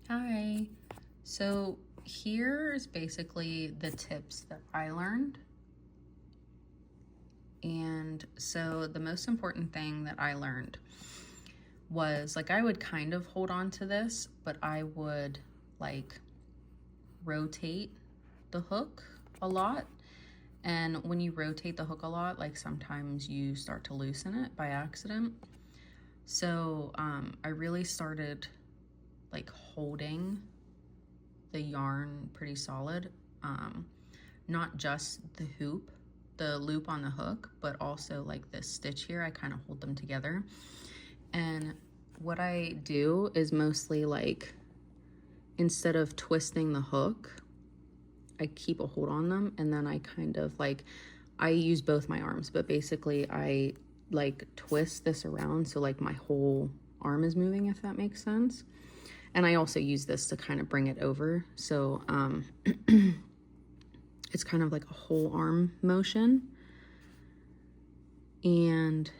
Hi. So here's basically the tips that I learned. And so the most important thing that I learned was like I would kind of hold on to this, but I would like rotate the hook a lot. And when you rotate the hook a lot, like sometimes you start to loosen it by accident. So I really started like holding the yarn pretty solid, not just the hoop, the loop on the hook, but also like this stitch here. I kind of hold them together. And what I do is mostly like, instead of twisting the hook, I keep a hold on them, and then I kind of like, I use both my arms, but basically I like twist this around so like my whole arm is moving, if that makes sense. And I also use this to kind of bring it over. So it's kind of like a whole arm motion. And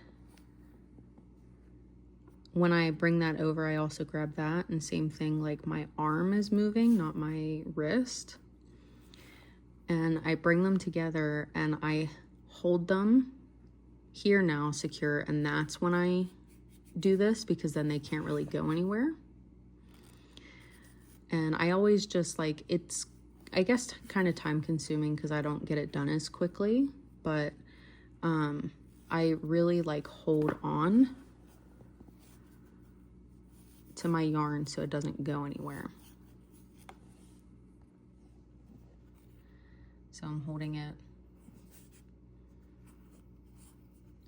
when I bring that over, I also grab that, and same thing, like my arm is moving, not my wrist. And I bring them together and I hold them here now secure, and that's when I do this, because then they can't really go anywhere. And I always just like, it's, I guess, kind of time consuming because I don't get it done as quickly, but I really like hold on to my yarn so it doesn't go anywhere. So I'm holding it,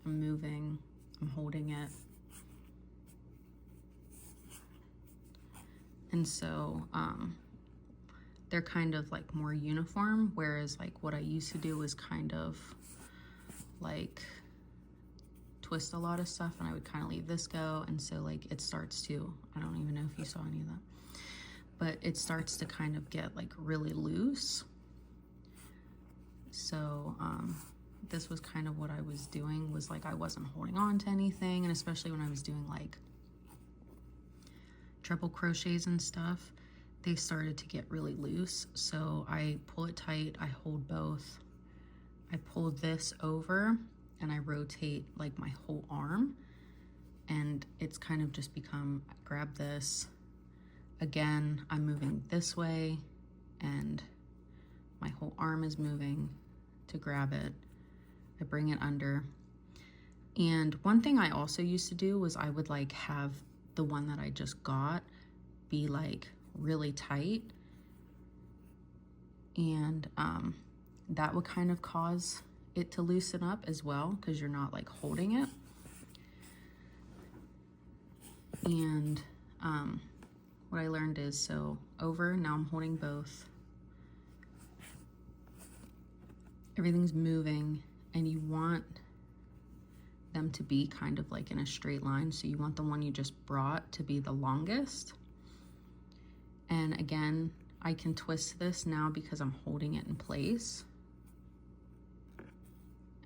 I'm moving, I'm holding it. And so they're kind of like more uniform, whereas like what I used to do was kind of like twist a lot of stuff, and I would kind of leave this go. And so like it starts to, I don't even know if you saw any of that, but it starts to kind of get like really loose. So this was kind of what I was doing, was like I wasn't holding on to anything, and especially when I was doing like triple crochets and stuff, they started to get really loose. So I pull it tight, I hold both, I pull this over, and I rotate like my whole arm, and it's kind of just become, I grab this again, I'm moving this way, and my whole arm is moving to grab it. I bring it under. And one thing I also used to do was I would like have the one that I just got be like really tight, and that would kind of cause it to loosen up as well, because you're not like holding it. And what I learned is, so over, now I'm holding both, everything's moving, and you want them to be kind of like in a straight line. So you want the one you just brought to be the longest. And again, I can twist this now because I'm holding it in place,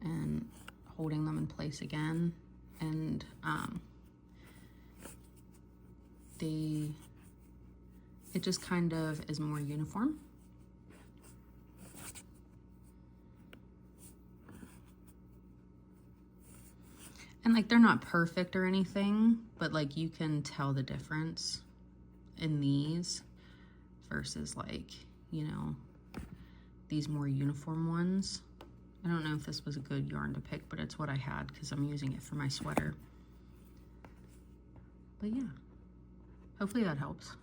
and holding them in place again. And it just kind of is more uniform. And like, they're not perfect or anything, but like you can tell the difference in these versus like, you know, these more uniform ones. I don't know if this was a good yarn to pick, but it's what I had because I'm using it for my sweater. But yeah, hopefully that helps.